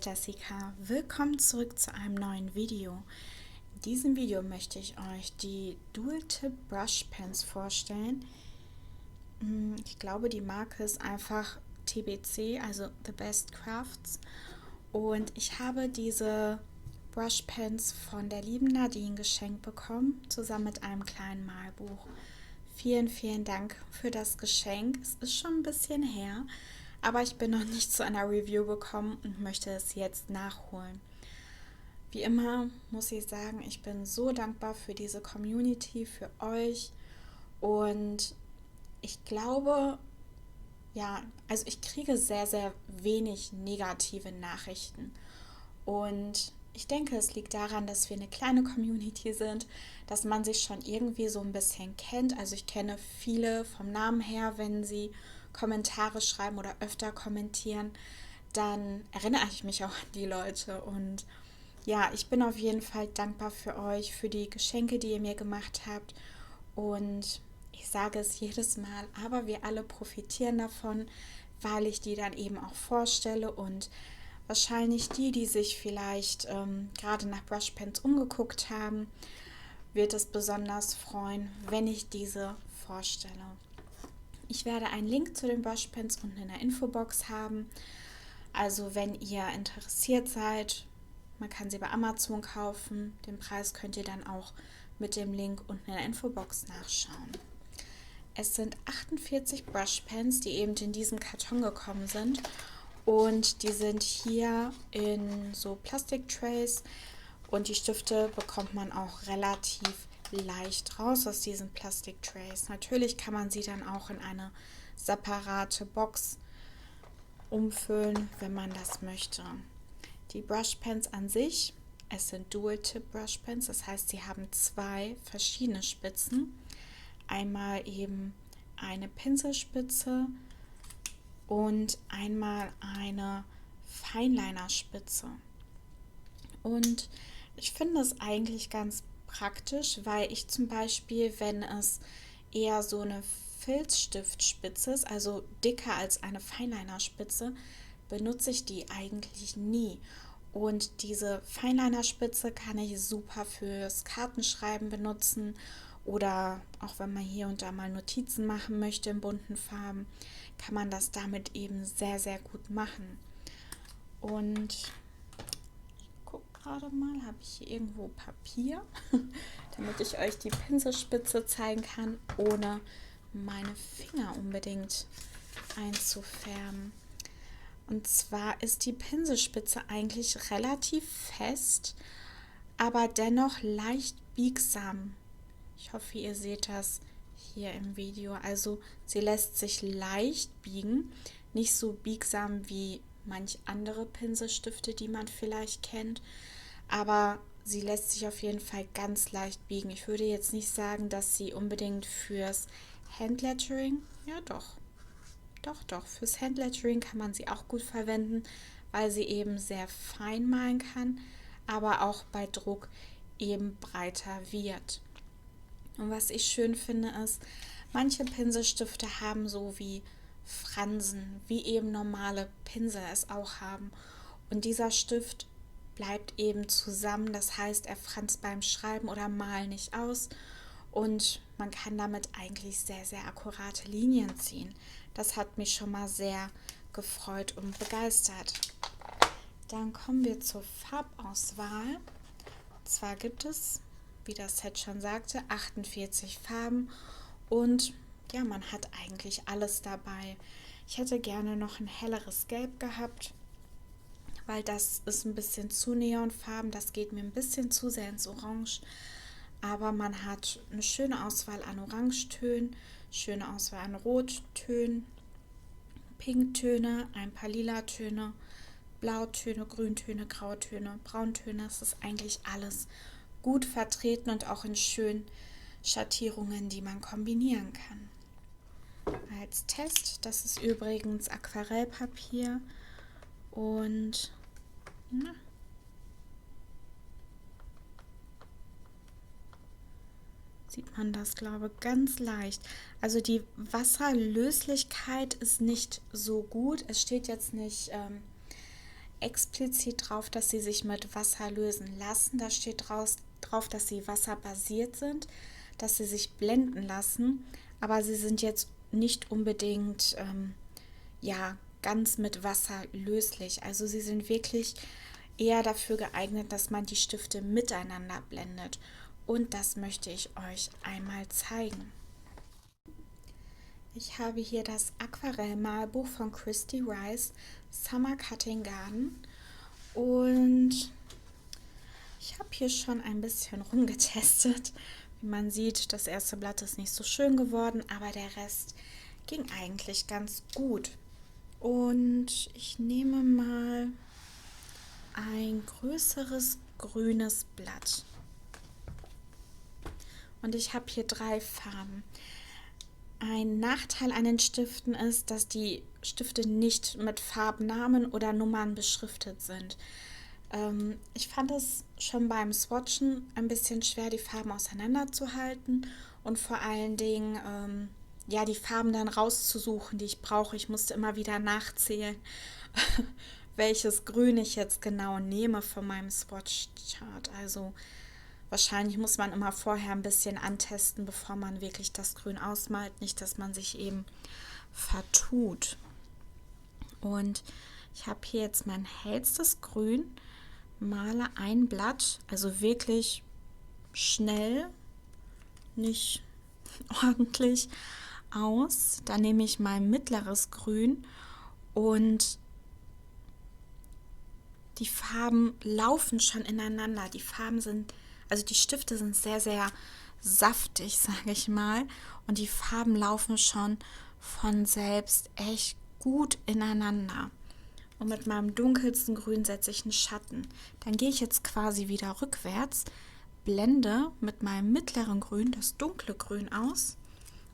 Jessica, willkommen zurück zu einem neuen Video. In diesem Video möchte ich euch die Dual Tip Brush Pens vorstellen. Ich glaube, die Marke ist einfach TBC, also The Best Crafts. Und ich habe diese Brush Pens von der lieben Nadine geschenkt bekommen, zusammen mit einem kleinen Malbuch. Vielen, vielen Dank für das Geschenk. Es ist schon ein bisschen her, aber ich bin noch nicht zu einer Review gekommen und möchte es jetzt nachholen. Wie immer muss ich sagen, ich bin so dankbar für diese Community, für euch, und ich glaube, ja, also ich kriege sehr, sehr wenig negative Nachrichten, und ich denke, es liegt daran, dass wir eine kleine Community sind, dass man sich schon irgendwie so ein bisschen kennt. Also ich kenne viele vom Namen her, wenn sie Kommentare schreiben oder öfter kommentieren, dann erinnere ich mich auch an die Leute. Und ja, ich bin auf jeden Fall dankbar für euch, für die Geschenke, die ihr mir gemacht habt. Und ich sage es jedes Mal, aber wir alle profitieren davon, weil ich die dann eben auch vorstelle, und wahrscheinlich die sich vielleicht gerade nach Brushpens umgeguckt haben, wird es besonders freuen, wenn ich diese vorstelle. Ich werde einen Link zu den Brushpens unten in der Infobox haben. Also wenn ihr interessiert seid, man kann sie bei Amazon kaufen. Den Preis könnt ihr dann auch mit dem Link unten in der Infobox nachschauen. Es sind 48 Brushpens, die eben in diesem Karton gekommen sind. Und die sind hier in so Plastiktrays. Und die Stifte bekommt man auch relativ leicht raus aus diesen Plastiktrays. Natürlich kann man sie dann auch in eine separate Box umfüllen, wenn man das möchte. Die Brushpens an sich, es sind Dual-Tip Brushpens, das heißt, sie haben zwei verschiedene Spitzen. Einmal eben eine Pinselspitze und einmal eine Feinliner-Spitze. Und ich finde es eigentlich ganz praktisch, weil ich zum Beispiel, wenn es eher so eine Filzstiftspitze ist, also dicker als eine Feinliner-Spitze, benutze ich die eigentlich nie. Und diese Feinliner-Spitze kann ich super fürs Kartenschreiben benutzen, oder auch wenn man hier und da mal Notizen machen möchte in bunten Farben, kann man das damit eben sehr, sehr gut machen. Und ich gucke gerade mal, habe ich hier irgendwo Papier, damit ich euch die Pinselspitze zeigen kann, ohne meine Finger unbedingt einzufärben. Und zwar ist die Pinselspitze eigentlich relativ fest, aber dennoch leicht biegsam. Ich hoffe, ihr seht das hier im Video. Also sie lässt sich leicht biegen, nicht so biegsam wie manch andere Pinselstifte, die man vielleicht kennt, aber sie lässt sich auf jeden Fall ganz leicht biegen. Ich würde jetzt nicht sagen, dass sie unbedingt fürs Handlettering, ja doch, fürs Handlettering kann man sie auch gut verwenden, weil sie eben sehr fein malen kann, aber auch bei Druck eben breiter wird. Und was ich schön finde ist, manche Pinselstifte haben so wie Fransen, wie eben normale Pinsel es auch haben. Und dieser Stift bleibt eben zusammen, das heißt, er franzt beim Schreiben oder Malen nicht aus. Und man kann damit eigentlich sehr, sehr akkurate Linien ziehen. Das hat mich schon mal sehr gefreut und begeistert. Dann kommen wir zur Farbauswahl. Und zwar gibt es, wie das Set schon sagte, 48 Farben. Und ja, man hat eigentlich alles dabei. Ich hätte gerne noch ein helleres Gelb gehabt, weil das ist ein bisschen zu neonfarben. Das geht mir ein bisschen zu sehr ins Orange. Aber man hat eine schöne Auswahl an Orangetönen, schöne Auswahl an Rottönen, Pinktöne, ein paar Lilatöne, Blautöne, Grüntöne, Grautöne, Brauntöne. Es ist eigentlich alles gut vertreten und auch in schönen Schattierungen, die man kombinieren kann. Als Test, das ist übrigens Aquarellpapier, und sieht man das, glaube ich, ganz leicht. Also die Wasserlöslichkeit ist nicht so gut. Es steht jetzt nicht explizit drauf, dass sie sich mit Wasser lösen lassen. Da steht drauf, dass sie wasserbasiert sind, dass sie sich blenden lassen, aber sie sind jetzt nicht unbedingt ganz mit Wasser löslich. Also sie sind wirklich eher dafür geeignet, dass man die Stifte miteinander blendet. Und das möchte ich euch einmal zeigen. Ich habe hier das Aquarellmalbuch von Christy Rice, Summer Cutting Garden, und ich habe hier schon ein bisschen rumgetestet. Wie man sieht, das erste Blatt ist nicht so schön geworden, aber der Rest ging eigentlich ganz gut. Und ich nehme mal ein größeres grünes Blatt. Und ich habe hier 3 Farben. Ein Nachteil an den Stiften ist, dass die Stifte nicht mit Farbnamen oder Nummern beschriftet sind. Ich fand es schon beim Swatchen ein bisschen schwer, die Farben auseinanderzuhalten und vor allen Dingen die Farben dann rauszusuchen, die ich brauche. Ich musste immer wieder nachzählen, welches Grün ich jetzt genau nehme von meinem Swatch-Chart. Also wahrscheinlich muss man immer vorher ein bisschen antesten, bevor man wirklich das Grün ausmalt. Nicht, dass man sich eben vertut. Und ich habe hier jetzt mein hellstes Grün, male ein Blatt, also wirklich schnell, nicht ordentlich aus. Dann nehme ich mein mittleres Grün und die Farben laufen schon ineinander. Die Stifte sind sehr, sehr saftig, sage ich mal. Und die Farben laufen schon von selbst echt gut ineinander. Und mit meinem dunkelsten Grün setze ich einen Schatten. Dann gehe ich jetzt quasi wieder rückwärts, blende mit meinem mittleren Grün das dunkle Grün aus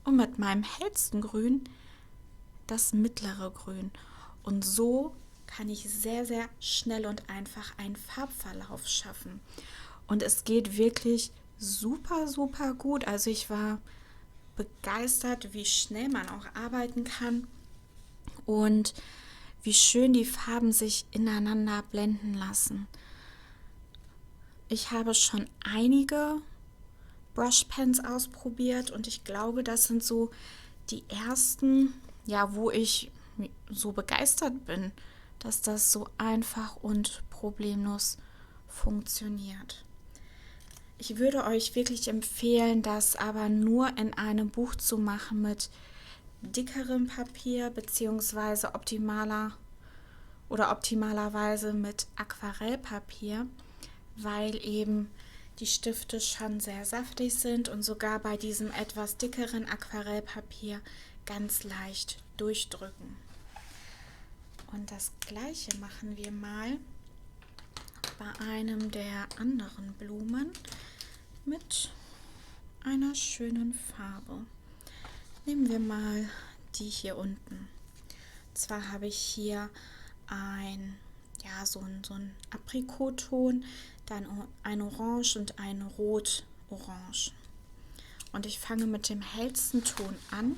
und mit meinem hellsten Grün das mittlere Grün. Und so kann ich sehr, sehr schnell und einfach einen Farbverlauf schaffen. Und es geht wirklich super, super gut. Also ich war begeistert, wie schnell man auch arbeiten kann und wie schön die Farben sich ineinander blenden lassen. Ich habe schon einige Brushpens ausprobiert und ich glaube, das sind so die ersten, wo ich so begeistert bin, dass das so einfach und problemlos funktioniert. Ich würde euch wirklich empfehlen, das aber nur in einem Buch zu machen mit dickerem Papier beziehungsweise optimalerweise mit Aquarellpapier, weil eben die Stifte schon sehr saftig sind und sogar bei diesem etwas dickeren Aquarellpapier ganz leicht durchdrücken. Und das gleiche machen wir mal bei einem der anderen Blumen mit einer schönen Farbe. Nehmen wir mal die hier unten. Und zwar habe ich hier so ein Aprikotton, dann ein Orange und ein Rot-Orange. Und ich fange mit dem hellsten Ton an,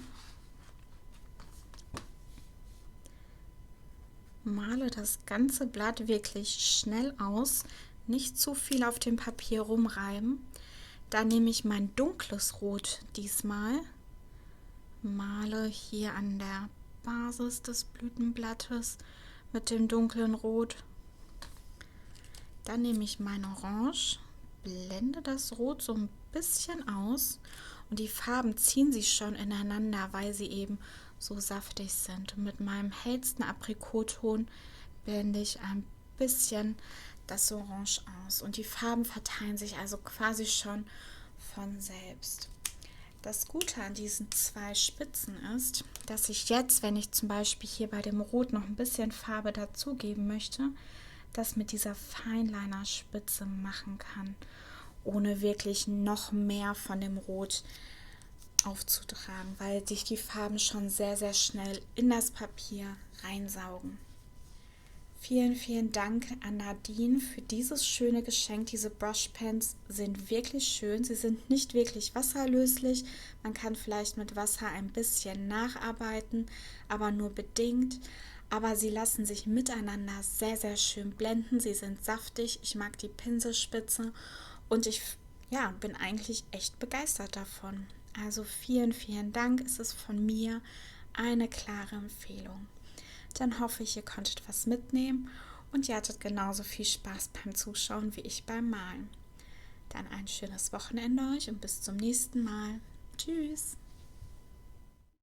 male das ganze Blatt wirklich schnell aus, nicht zu viel auf dem Papier rumreiben. Dann nehme ich mein dunkles Rot diesmal, male hier an der Basis des Blütenblattes mit dem dunklen Rot. Dann nehme ich mein Orange, blende das Rot so ein bisschen aus und die Farben ziehen sich schon ineinander, weil sie eben so saftig sind. Und mit meinem hellsten Aprikotton blende ich ein bisschen das Orange aus und die Farben verteilen sich also quasi schon von selbst. Das Gute an diesen 2 Spitzen ist, dass ich jetzt, wenn ich zum Beispiel hier bei dem Rot noch ein bisschen Farbe dazugeben möchte, das mit dieser Fineliner-Spitze machen kann, ohne wirklich noch mehr von dem Rot aufzutragen, weil sich die Farben schon sehr, sehr schnell in das Papier reinsaugen. Vielen, vielen Dank an Nadine für dieses schöne Geschenk. Diese Brushpens sind wirklich schön. Sie sind nicht wirklich wasserlöslich. Man kann vielleicht mit Wasser ein bisschen nacharbeiten, aber nur bedingt. aber sie lassen sich miteinander sehr, sehr schön blenden. Sie sind saftig, ich mag die Pinselspitze und ich bin eigentlich echt begeistert davon. Also vielen, vielen Dank, es ist von mir eine klare Empfehlung. Dann hoffe ich, ihr konntet was mitnehmen und ihr hattet genauso viel Spaß beim Zuschauen wie ich beim Malen. Dann ein schönes Wochenende euch und bis zum nächsten Mal. Tschüss!